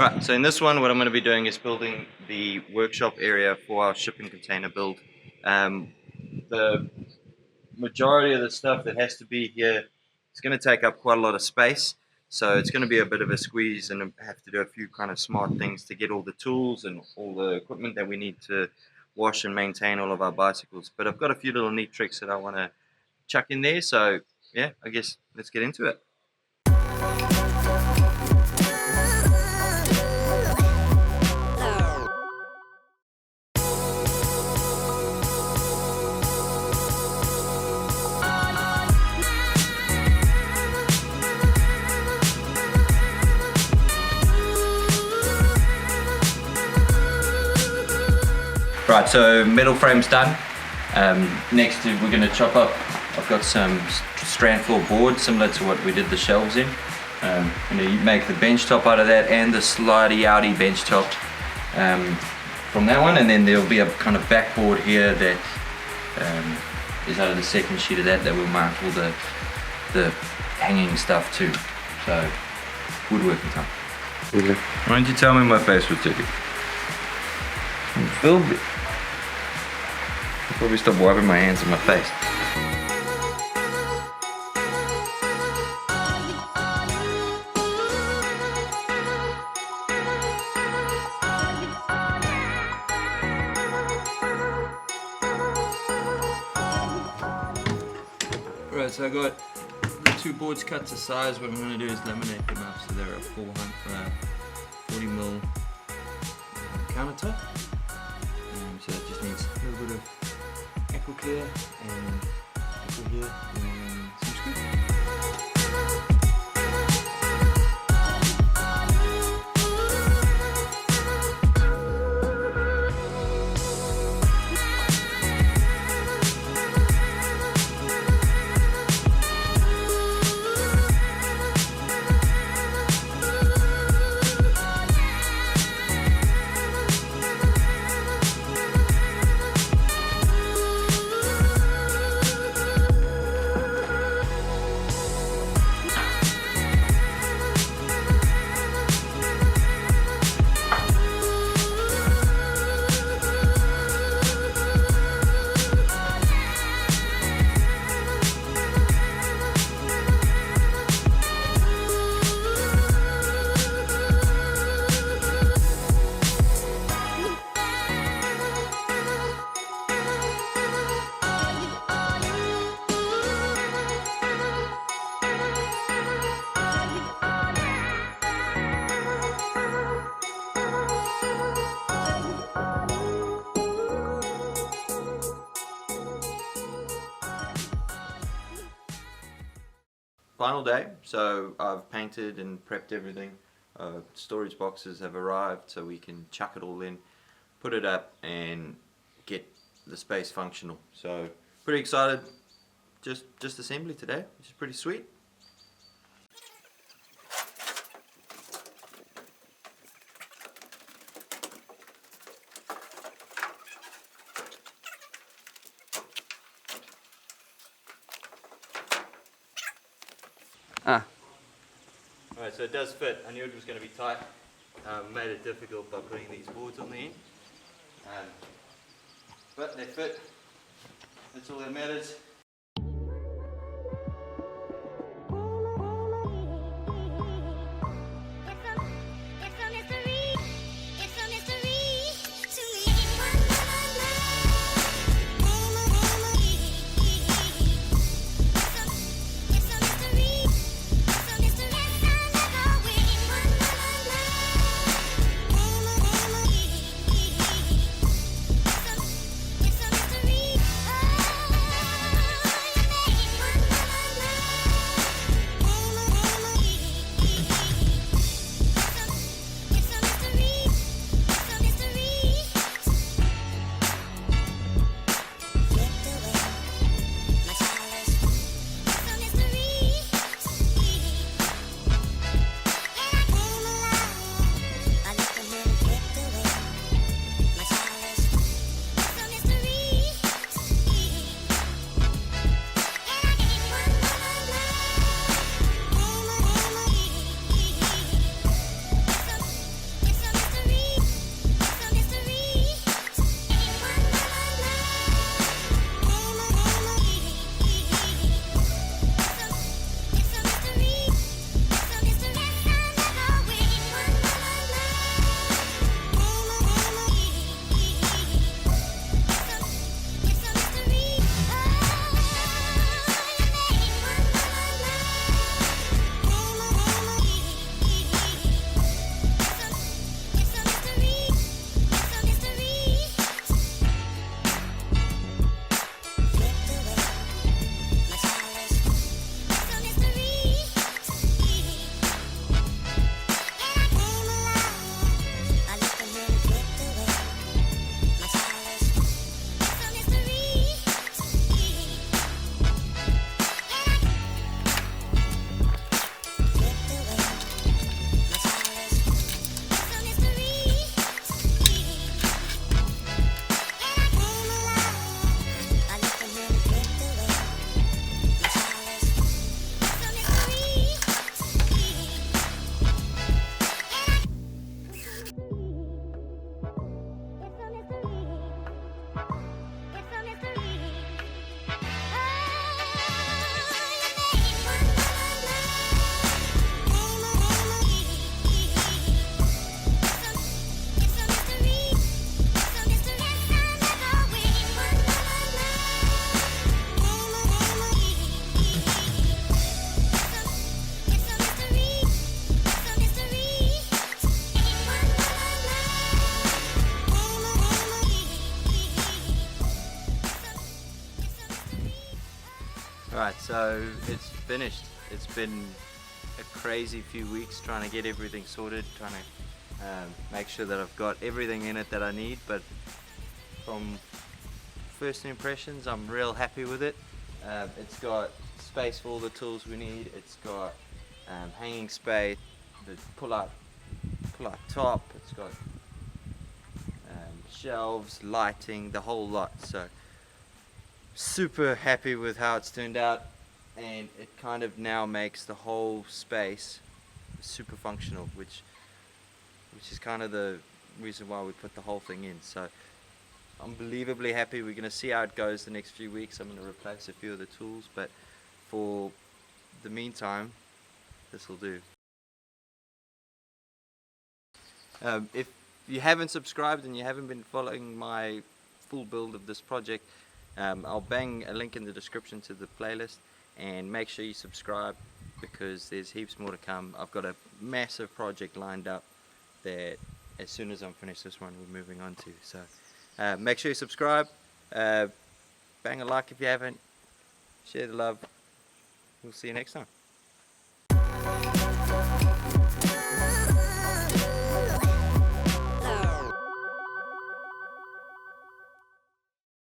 Right, so in this one what I'm going to be doing is building the workshop area for our shipping container build. The majority of the stuff that has to be here is going to take up quite a lot of space, so it's going to be a bit of a squeeze and I have to do a few kind of smart things to get all the tools and all the equipment that we need to wash and maintain all of our bicycles. But I've got a few little neat tricks that I want to chuck in there, so yeah, I guess let's get into it. Right, so metal frame's done. Next we're going to chop up, I've got some strand floor board similar to what we did the shelves in. You make the bench top out of that and the slidey outy bench top from that one, and then there'll be a kind of backboard here that is out of the second sheet of that we'll mount all the hanging stuff to. So woodworking time. Okay. Why don't you tell me my face was dirty? Filthy. I'll probably stop wiping my hands on my face. Right, so I got the two boards cut to size. What I'm going to do is laminate them up so they're a 40mm countertop. So it just needs a little bit of aqua clear and aqua here and some screw. Final day, so I've painted and prepped everything. Storage boxes have arrived, so we can chuck it all in, put it up and get the space functional. So pretty excited. Just assembly today, which is pretty sweet. Alright, so it does fit. I knew it was going to be tight. Made it difficult by putting these boards on the end. But they fit. That's all that matters. Right, so it's finished. It's been a crazy few weeks trying to get everything sorted, trying to make sure that I've got everything in it that I need, but from first impressions I'm real happy with it. It's got space for all the tools we need. It's got hanging space, the pull out top. It's got shelves, lighting, the whole lot. So super happy with how it's turned out, and it kind of now makes the whole space super functional, which is kind of the reason why we put the whole thing in. So unbelievably happy. We're going to see how it goes the next few weeks. I'm going to replace a few of the tools, but for the meantime, this will do. If you haven't subscribed and you haven't been following my full build of this project, I'll bang a link in the description to the playlist, and make sure you subscribe because there's heaps more to come. I've got a massive project lined up that as soon as I'm finished this one we're moving on to. So make sure you subscribe, bang a like if you haven't, share the love. We'll see you next time.